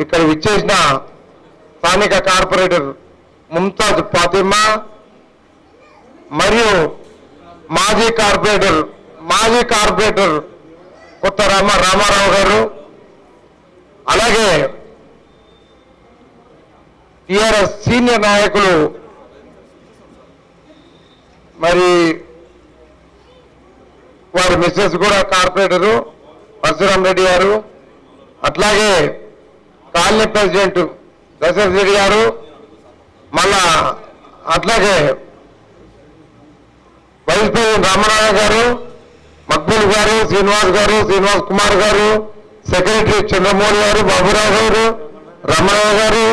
ఇక్కడ విచ్చేసిన స్థానిక కార్పొరేటర్ ముంతాజ్ ఫాతిమా మరియు మాజీ కార్పొరేటర్ కొత్త రామారావు గారు, అలాగే టిఆర్ఎస్ సీనియర్ నాయకులు మరి వారి మిస్సెస్ కూడా కార్పొరేటరు పరశురామ్ రెడ్డి గారు, అట్లాగే కాలనీ ప్రెసిడెంట్ దశరథ్ రెడ్డి గారు, మళ్ళా అట్లాగే వైస్ ప్రెసిడెంట్ రామనారాయణ గారు, మక్బూల్ గారు, శ్రీనివాస్ కుమార్ గారు, సెక్రటరీ చంద్రమోహన్ గారు, బాబురావు గారు, రమణయ్య గారు,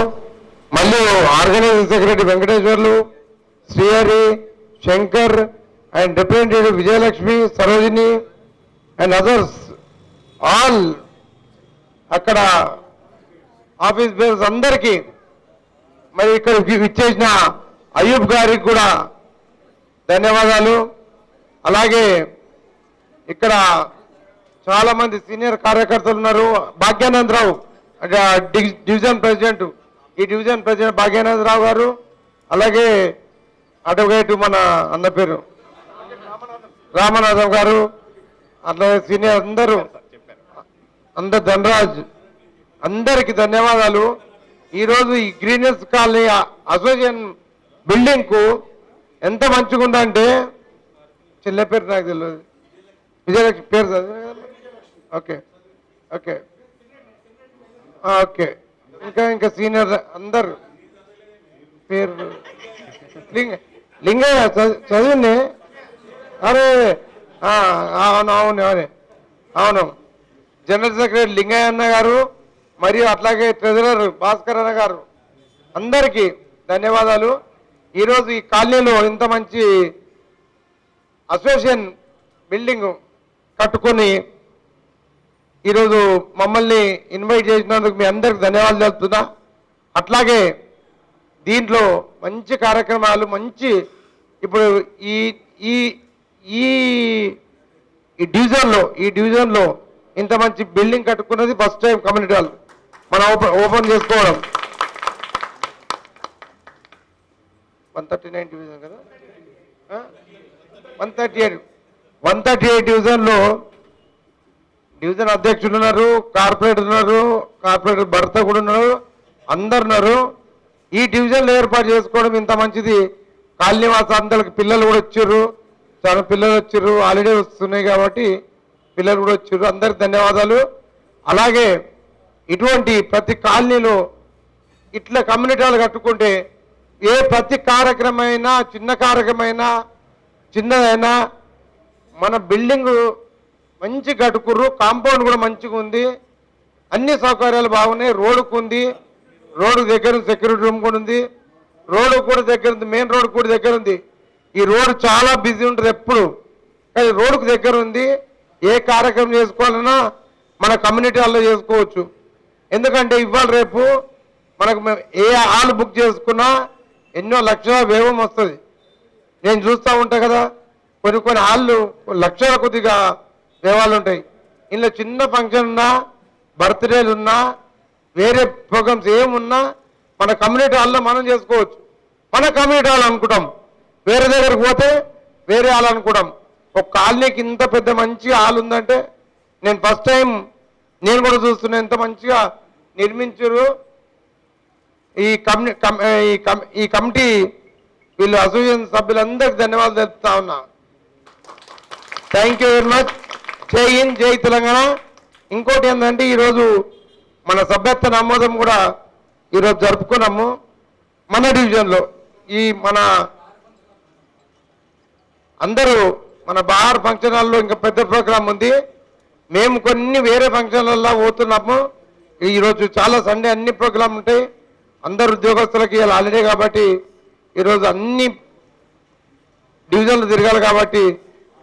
మళ్ళీ organizing secretary Venkateswarlu, Srihari, Shankar and representative Vijayalakshmi, Sarojini and others all అక్కడ ఆఫీస్ బేర్స్ అందరికీ, మరి ఇక్కడ ఇచ్చేసిన అయ్యూబ్ గారికి కూడా ధన్యవాదాలు. అలాగే ఇక్కడ చాలా మంది సీనియర్ కార్యకర్తలు ఉన్నారు. భాగ్యానందరావు డివిజన్ ప్రెసిడెంట్, ఈ డివిజన్ ప్రెసిడెంట్ భాగ్యానందరావు గారు, అలాగే అడ్వకేట్ మన అన్న పేరు రామనాథం గారు, అట్లాగే సీనియర్ అందరు ధనరాజ్, అందరికి ధన్యవాదాలు. ఈరోజు ఈ గ్రీనెస్ కాలనీ అసోసియేషన్ బిల్డింగ్ కు ఎంత మంచిగా ఉందంటే, చెల్లె పేరు నాకు తెలియదు, విజయలక్ష్మి పేరు ఓకే ఓకే ఓకే ఇంకా సీనియర్ అందరు పేరు లింగయ్య చదివింది. అరే అవును జనరల్ సెక్రటరీ లింగయ్య అన్న గారు మరియు అట్లాగే ట్రెజరర్ భాస్కర్ అన్న గారు, అందరికీ ధన్యవాదాలు. ఈరోజు ఈ కాలనీలో ఇంత మంచి అసోసియేషన్ బిల్డింగ్ కట్టుకొని ఈరోజు మమ్మల్ని ఇన్వైట్ చేసినందుకు మీ అందరికి ధన్యవాదాలు తెలుపుతున్నా. అట్లాగే దీంట్లో మంచి కార్యక్రమాలు ఇప్పుడు ఈ ఈ ఈ డివిజన్లో ఇంత మంచి బిల్డింగ్ కట్టుకున్నది ఫస్ట్ టైం కమ్యూనిటీ హాల్ మనం ఓపెన్ చేసుకోవడం. 139 డివిజన్ కదా, 138 డివిజన్లో డివిజన్ అధ్యక్షులు ఉన్నారు, కార్పొరేటర్ భర్త కూడా ఉన్నారు, అందరు ఉన్నారు. ఈ డివిజన్లో ఏర్పాటు చేసుకోవడం ఇంత మంచిది. కాలనీవాస అందరికి పిల్లలు కూడా వచ్చారు, చాలా పిల్లలు వచ్చారు, హాలిడే వస్తున్నాయి కాబట్టి పిల్లలు కూడా వచ్చారు. అందరికి ధన్యవాదాలు. అలాగే ఇటువంటి ప్రతి కాలనీలో ఇట్లా కమ్యూనిటీ హాల్ కట్టుకుంటే ప్రతి కార్యక్రమైనా చిన్నదైనా మన బిల్డింగ్ మంచి కట్టుకుర్రు, కాంపౌండ్ కూడా మంచిగా ఉంది, అన్ని సౌకర్యాలు బాగున్నాయి. రోడ్డుకు ఉంది, రోడ్డు దగ్గర సెక్యూరిటీ రూమ్ కూడా ఉంది, రోడ్డు కూడా దగ్గర ఉంది, మెయిన్ రోడ్ కూడా దగ్గర ఉంది. ఈ రోడ్డు చాలా బిజీ ఉంటుంది ఎప్పుడు, కానీ రోడ్డుకు దగ్గర ఉంది. ఏ కార్యక్రమం చేసుకోవాలన్నా మన కమ్యూనిటీ హాల్లో చేసుకోవచ్చు. ఎందుకంటే ఇవాళ రేపు మనకు ఏ హాల్ బుక్ చేసుకున్నా ఎన్నో లక్షల వ్యయం వస్తుంది. నేను చూస్తూ ఉంటా కదా, కొన్ని హాళ్ళు లక్షల కొద్దిగా వ్యయాలు ఉంటాయి. ఇందులో చిన్న ఫంక్షన్ ఉన్నా, బర్త్డేలు ఉన్నా, వేరే ప్రోగ్రామ్స్ ఏమున్నా మన కమ్యూనిటీ హాల్లో మనం చేసుకోవచ్చు. మన కమ్యూనిటీ హాల్ అనుకుంటాం, వేరే దగ్గరకు పోతే వేరే హాల్ అనుకుంటాం. ఒక కాలనీకి ఇంత పెద్ద మంచి హాల్ ఉందంటే నేను ఫస్ట్ టైం నేను కూడా చూస్తున్నా. ఎంత మంచిగా నిర్మించారు. ఈ కమిటీ వీళ్ళు అసోసియేషన్ సభ్యులందరికీ ధన్యవాదాలు తెలుపుతా ఉన్నా. Thank you very much. జై హింద్, జై తెలంగాణ. ఇంకోటి ఏంటంటే ఈరోజు మన సభ్యత్వ నమోదం కూడా ఈరోజు జరుపుకున్నాము మన డివిజన్లో. మన అందరూ మన బహార్ ఫంక్షన్ హాల్లో ఇంకా పెద్ద ప్రోగ్రాం ఉంది. మేము కొన్ని వేరే ఫంక్షన్లలో పోతున్నాము. ఈరోజు చాలా సండే అన్ని ప్రోగ్రాం ఉంటాయి. అందరు ఉద్యోగస్తులకి ఇలా హాలిడే కాబట్టి ఈరోజు అన్ని డివిజన్లు తిరగాలి కాబట్టి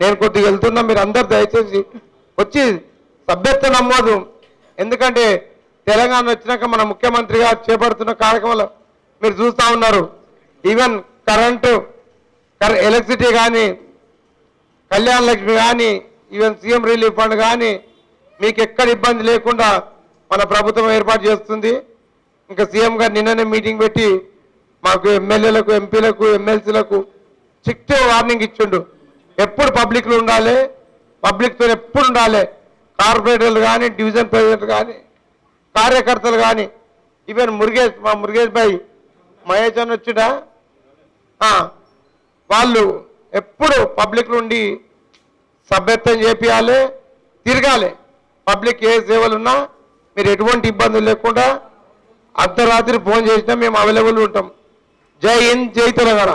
నేను కొద్దిగా వెళ్తున్నా. మీరు అందరు దయచేసి వచ్చి సభ్యత్వ నమోదు, ఎందుకంటే తెలంగాణ వచ్చినాక మన ముఖ్యమంత్రిగా చేపడుతున్న కార్యక్రమాలు మీరు చూస్తూ ఉన్నారు. ఈవెన్ కరెంటు, ఎలక్ట్రిసిటీ కానీ, కళ్యాణ లక్ష్మి కానీ, ఈవెన్ సీఎం రిలీఫ్ ఫండ్ కానీ మీకు ఎక్కడ ఇబ్బంది లేకుండా మన ప్రభుత్వం ఏర్పాటు చేస్తుంది. ఇంకా సీఎం గారు నిన్ననే మీటింగ్ పెట్టి మాకు ఎమ్మెల్యేలకు ఎంపీలకు ఎమ్మెల్సీలకు స్ట్రిక్ట్ వార్నింగ్ ఇచ్చిండు. ఎప్పుడు పబ్లిక్లో ఉండాలి, పబ్లిక్తో ఎప్పుడు ఉండాలి. కార్పొరేటర్లు కానీ, డివిజన్ ప్రెసిడెంట్ కానీ, కార్యకర్తలు కానీ, ఈవెన్ మా మురుగేష్ భాయ్ మహేష్ అని వచ్చిడా, వాళ్ళు ఎప్పుడు పబ్లిక్లో ఉండి సభ్యత్వం చేపియాలి, తిరగాలి. పబ్లిక్ ఏ సేవలు ఉన్నా మీరు ఎటువంటి ఇబ్బందులు లేకుండా అర్ధరాత్రి ఫోన్ చేసినా మేము అవైలబుల్ ఉంటాం. జై హింద్, జై తెలంగాణ.